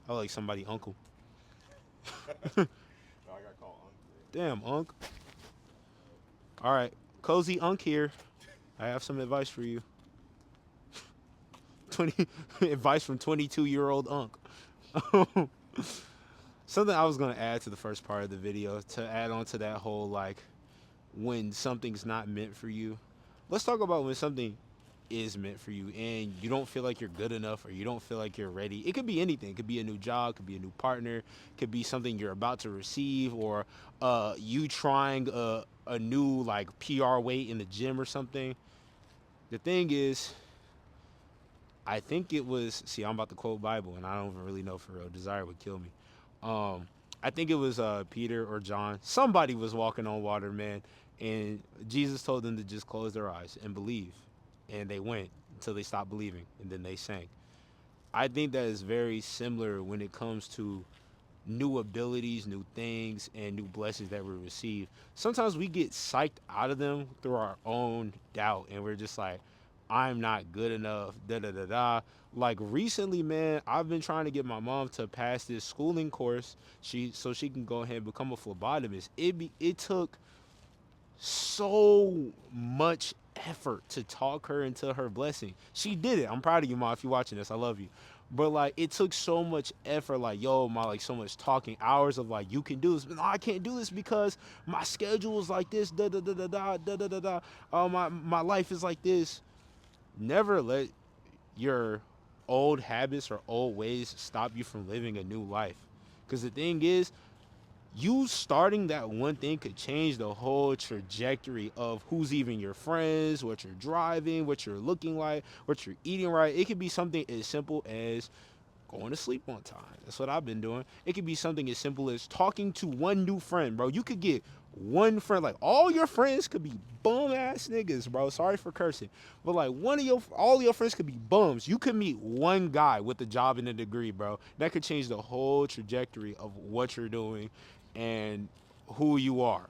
I like somebody uncle. No, I got called Unc today. Damn, Unc. All right, cozy Unc here. I have some advice for you. 20 advice from 22-year-old Unc. Something I was gonna add to the first part of the video to add on to that whole like when something's not meant for you. Let's talk about when something is meant for you and you don't feel like you're good enough or you don't feel like you're ready. It could be anything. It could be a new job, could be a new partner, could be something you're about to receive or you trying a new like PR weight in the gym or something. The thing is, I think it was. See, I'm about to quote Bible, and I don't really know for real. Desire would kill me. Um, I think it was Peter or John. Somebody was walking on water, man, and Jesus told them to just close their eyes and believe, and they went until they stopped believing, and then they sank. I think that is very similar when it comes to new abilities, new things, and new blessings that we receive. Sometimes we get psyched out of them through our own doubt, and we're just like, I'm not good enough, da da da da. Like recently, man, I've been trying to get my mom to pass this schooling course, so she can go ahead and become a phlebotomist. It took so much effort to talk her into her blessing. She did it. I'm proud of you, Ma. If you're watching this, I love you. But like, it took so much effort. Like, yo, Ma, like so much talking, hours of like, you can do this. But no, I can't do this because my schedule is like this. Da da da da da da da da da. My life is like this. Never let your old habits or old ways stop you from living a new life. Because the thing is, you starting that one thing could change the whole trajectory of who's even your friends, what you're driving, what you're looking like, what you're eating right. It could be something as simple as going to sleep on time. That's what I've been doing. It could be something as simple as talking to one new friend, bro. You could get one friend, like all your friends could be bum ass niggas, bro. Sorry for cursing, but like all your friends could be bums. You could meet one guy with a job and a degree, bro. That could change the whole trajectory of what you're doing and who you are.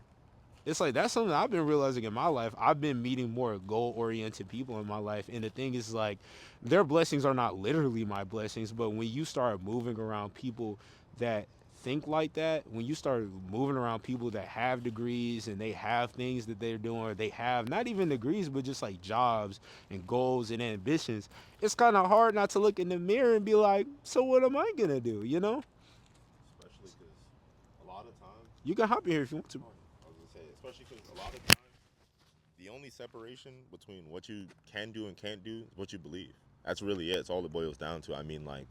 It's like that's something I've been realizing in my life. I've been meeting more goal oriented people in my life. And the thing is like their blessings are not literally my blessings, but when you start moving around people that think like that, when you start moving around people that have degrees and they have things that they're doing, or they have not even degrees, but just like jobs and goals and ambitions, it's kind of hard not to look in the mirror and be like, so what am I gonna do? You know, Especially because a lot of times, you can hop in here if you want to. I was gonna say, especially because a lot of times, the only separation between what you can do and can't do is what you believe. That's really it. It's all it boils down to. I mean, like,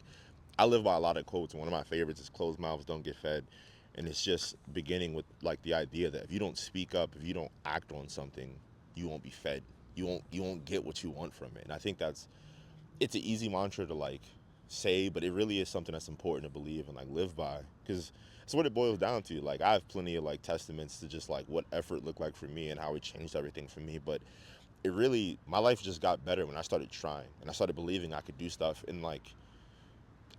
I live by a lot of quotes, and one of my favorites is "closed mouths don't get fed," and it's just beginning with like the idea that if you don't speak up, if you don't act on something, you won't be fed. You won't get what you want from it. And I think it's an easy mantra to like say, but it really is something that's important to believe and like live by because it's what it boils down to. Like I have plenty of like testaments to just like what effort looked like for me and how it changed everything for me, but it really my life just got better when I started trying and I started believing I could do stuff and like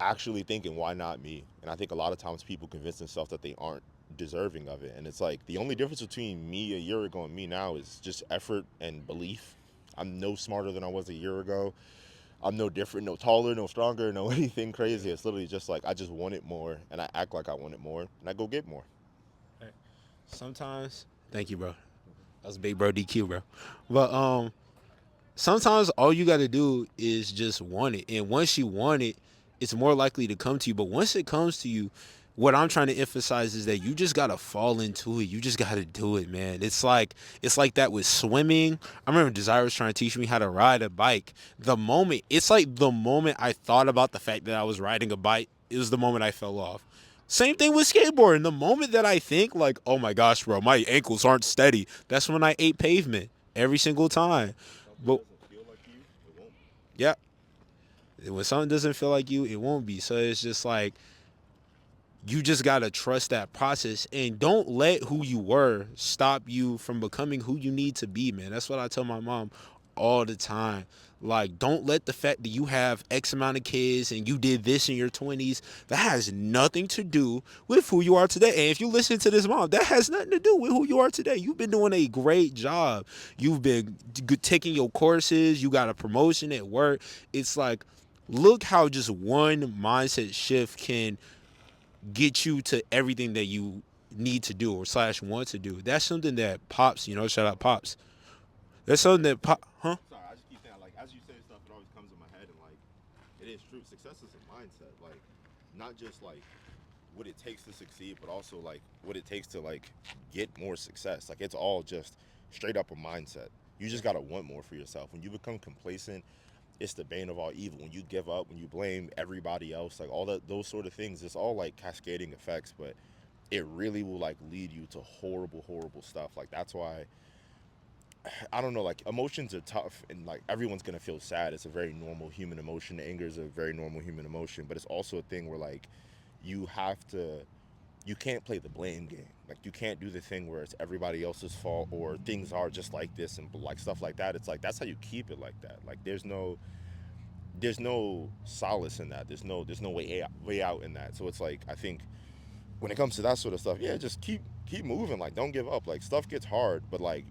actually thinking why not me. And I think a lot of times people convince themselves that they aren't deserving of it, and it's like the only difference between me a year ago and me now is just effort and belief. I'm no smarter than I was a year ago. I'm no different, no taller, no stronger, no anything crazy. It's literally just like I just want it more and I act like I want it more and I go get more. Sometimes, thank you, bro. That was big bro DQ, bro. But sometimes all you got to do is just want it, and once you want it, it's more likely to come to you. But once it comes to you, what I'm trying to emphasize is that you just gotta fall into it. You just gotta do it, man. It's like that with swimming. I remember Desire was trying to teach me how to ride a bike. The moment I thought about the fact that I was riding a bike, it was the moment I fell off. Same thing with skateboarding. The moment that I think like, oh my gosh, bro, my ankles aren't steady, that's when I ate pavement every single time. Something But doesn't feel like you, it won't be. yeah, when something doesn't feel like you, it won't be. So it's just like you just gotta trust that process and don't let who you were stop you from becoming who you need to be, man. That's what I tell my mom all the time. Like, don't let the fact that you have X amount of kids and you did this in your 20s, that has nothing to do with who you are today. And if you listen to this, mom, that has nothing to do with who you are today. You've been doing a great job. You've been taking your courses. You got a promotion at work. It's like look how just one mindset shift can get you to everything that you need to do or slash want to do. That's something that Pops, shout out Pops. That's something that huh? Sorry, I just keep saying like as you say stuff, it always comes in my head, and like it is true. Success is a mindset, like not just like what it takes to succeed, but also like what it takes to like get more success. Like it's all just straight up a mindset. You just gotta want more for yourself. When you become complacent, it's the bane of all evil. When you give up, when you blame everybody else, like all that, those sort of things, it's all like cascading effects. But it really will like lead you to horrible, horrible stuff. Like that's why I don't know, like emotions are tough and like everyone's gonna feel sad. It's a very normal human emotion. Anger is a very normal human emotion, but it's also a thing where like you have to you can't play the blame game. Like you can't do the thing where it's everybody else's fault or things are just like this and like stuff like that. It's like that's how you keep it like that. Like there's no solace in that. There's no way out in that. So it's like I think when it comes to that sort of stuff, yeah, just keep moving. Like don't give up. Like stuff gets hard, but like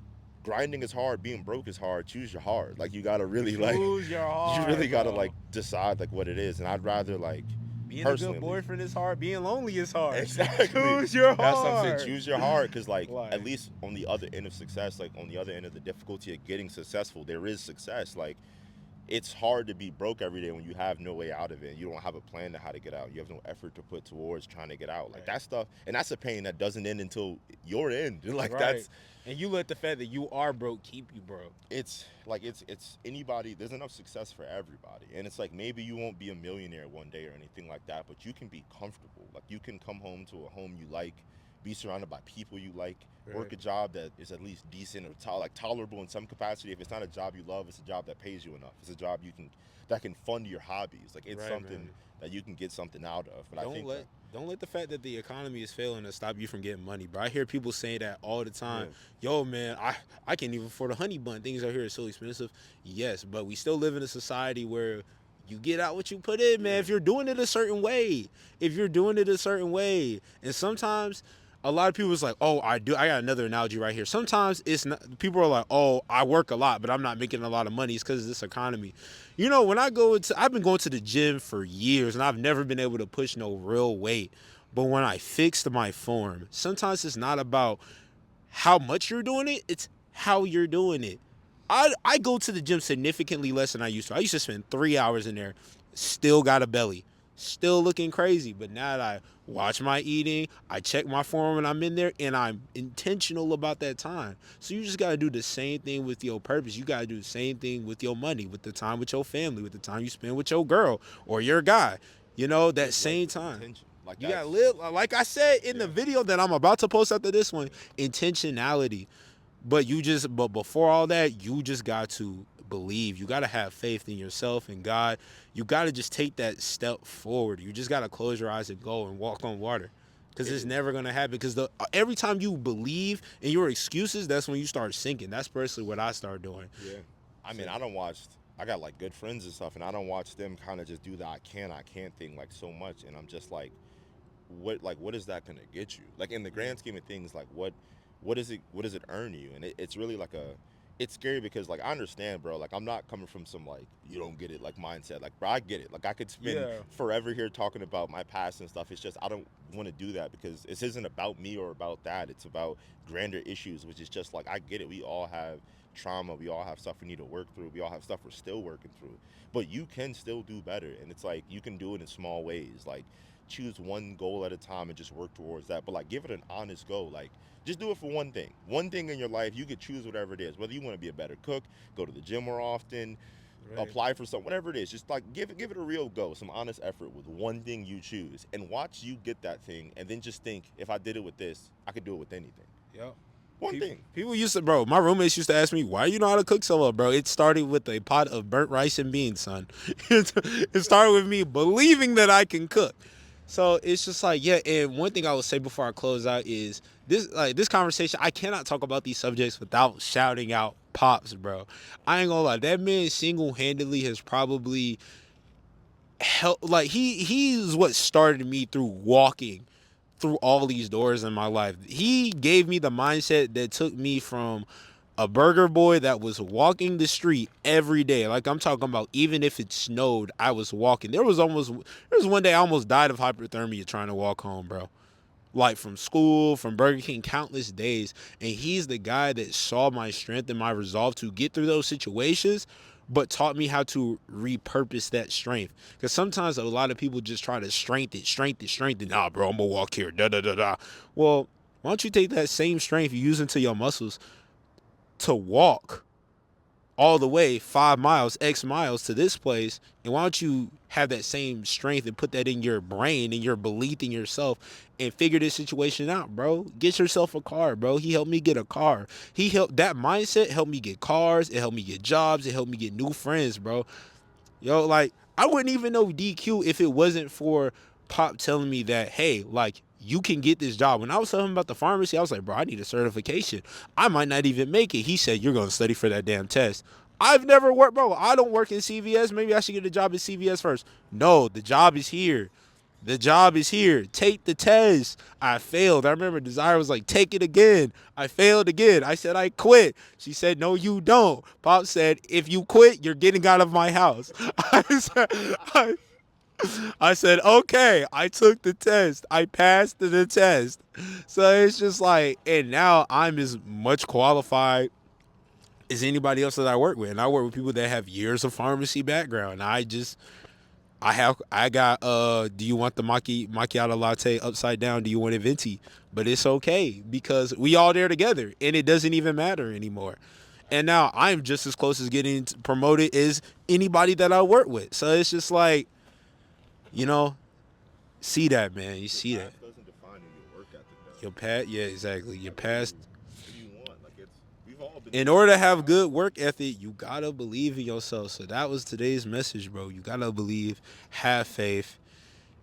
grinding is hard, being broke is hard. Choose your hard. Like you gotta really like Choose your you heart, really gotta bro. like decide like what it is. And I'd rather like Being a personally good at least. boyfriend is hard. Being lonely is hard. Exactly. Choose your That's what I'm saying. heart. Choose your heart, because like at Like, least on the other end of success, like on the other end of the difficulty of getting successful, there is success. Like it's hard to be broke every day when you have no way out of it. You don't have a plan to how to get out. You have no effort to put towards trying to get out. Like right. that stuff, and that's a pain that doesn't end until your end. Like Right. that's And you let the fact that you are broke keep you broke. it's like it's anybody. There's enough success for everybody, and it's like maybe you won't be a millionaire one day or anything like that, but you can be comfortable. Like you can come home to a home you like, be surrounded by people you like, Right. work a job that is at least decent or like tolerable in some capacity. If it's not a job you love, it's a job that pays you enough. It's a job you can that can fund your hobbies. Like it's Right, something man. that you can get something out of. But I Don't think let that don't let the fact that the economy is failing to stop you from getting money, bro. I hear people saying that all the yeah, time. Yo, man, I can't even afford a honey bun. Things out here are so expensive. Yes, but we still live in a society where you get out what you put in, man. yeah, If you're doing it a certain way, and sometimes a lot of people is like, oh, I do. I got another analogy right here. Sometimes it's not. People are like, oh, I work a lot, but I'm not making a lot of money. It's because of this economy. When I've been going to the gym for years, and I've never been able to push no real weight. But when I fixed my form, sometimes it's not about how much you're doing it; it's how you're doing it. I go to the gym significantly less than I used to. I used to spend 3 hours in there, still got a belly, still looking crazy. But now that I watch my eating, I check my form when I'm in there, and I'm intentional about that time. So you just gotta do the same thing with your purpose. You gotta do the same thing with your money, with the time with your family, with the time you spend with your girl or your guy. That live life same with time. intention. Like You gotta that's live, like I said in the yeah. video that I'm about to post after this one, intentionality. But before all that, you just got to believe. You got to have faith in yourself and God. You got to just take that step forward. You just got to close your eyes and go and walk on water. Because It it's is. never going to happen. Because every time you believe in your excuses, that's when you start sinking. That's personally what I start doing. Yeah. I So, mean, I don't watch. I got like good friends and stuff, and I don't watch them kind of just do the I can't thing like so much, and I'm just what is that gonna get you? Like in the grand scheme of things, like what does it earn you? And it's really like it's scary because like I understand, bro. Like I'm not coming from some like you don't get it like mindset. Like bro, I get it. Like I could spend yeah. forever here talking about my past and stuff. It's just I don't want to do that because this isn't about me or about that. It's about grander issues, which is just like I get it. We all have trauma. We all have stuff we need to work through. We all have stuff we're still working through. But you can still do better, and it's like you can do it in small ways. Like choose one goal at a time and just work towards that. But like give it an honest go. Like just do it for one thing. One thing in your life, you could choose whatever it is. Whether you want to be a better cook, go to the gym more often, Right. apply for something, whatever it is. Just like give it a real go, some honest effort with one thing you choose, and watch you get that thing, and then just think, if I did it with this, I could do it with anything. Yep. One People, thing. people used to, bro. My roommates used to ask me, "Why you know how to cook so well, bro?" It started with a pot of burnt rice and beans, son. It started with me believing that I can cook. So it's just like, yeah. And one thing I will say before I close out is this conversation. I cannot talk about these subjects without shouting out Pops, bro. I ain't gonna lie. That man single handedly has probably helped. Like he's what started me through walking through all these doors in my life. He gave me the mindset that took me from A burger boy that was walking the street every day. Like I'm talking about, even if it snowed, I was walking. There was one day I almost died of hypothermia trying to walk home, bro. Like from school, from Burger King, countless days. And he's the guy that saw my strength and my resolve to get through those situations, but taught me how to repurpose that strength. Because sometimes a lot of people just try to strengthen. Nah, bro, I'm gonna walk here. Da da da da. Well, why don't you take that same strength you use into your muscles to walk all the way 5 miles, X miles to this place, and why don't you have that same strength and put that in your brain and your belief in yourself and figure this situation out, bro? Get yourself a car, bro. He helped me get a car. He helped that mindset helped me get cars. It helped me get jobs. It helped me get new friends, bro. Yo, like I wouldn't even know DQ if it wasn't for Pop telling me that, hey, like you can get this job. When I was telling him about the pharmacy, I was like, bro, I need a certification. I might not even make it. He said, you're going to study for that damn test. I've never worked, bro. I don't work in CVS. Maybe I should get a job at CVS first. No, the job is here. The job is here. Take the test. I failed. I remember Desire was like, take it again. I failed again. I said, I quit. She said, no, you don't. Pop said, if you quit, you're getting out of my house. I said, okay. I took the test. I passed the test. So it's just like, and now I'm as much qualified as anybody else that I work with. And I work with people that have years of pharmacy background. I got do you want the macchiato latte upside down? Do you want it venti? But it's okay because we all there together and it doesn't even matter anymore. And now I'm just as close as getting promoted as anybody that I work with. So it's just like, you know, see that, man. You see that. Past doesn't define your work ethic, though. Your past, yeah, exactly. Your past. What do you want? Like we've all been. In order to have good work ethic, you gotta believe in yourself. So that was today's message, bro. You gotta believe, have faith.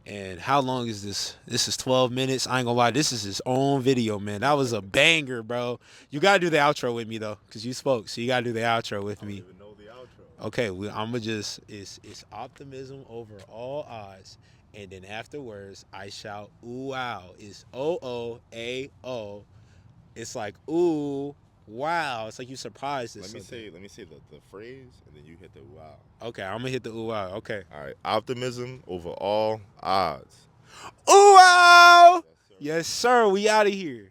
And how long is this? This is 12 minutes. I ain't gonna lie, this is his own video, man. That was a banger, bro. You gotta do the outro with me though, cause you spoke, so you gotta do the outro with I me. don't even know the outro. Okay, I'ma just it's optimism over all odds. And then afterwards, I shout ooh wow. It's OOAO. It's like ooh wow. It's like you surprised us. Let me say the phrase, and then you hit the wow. Okay, I'm gonna hit the ooh wow. Okay. All right, optimism over all odds. Ooh wow. Yes, sir. Yes, sir. We out of here.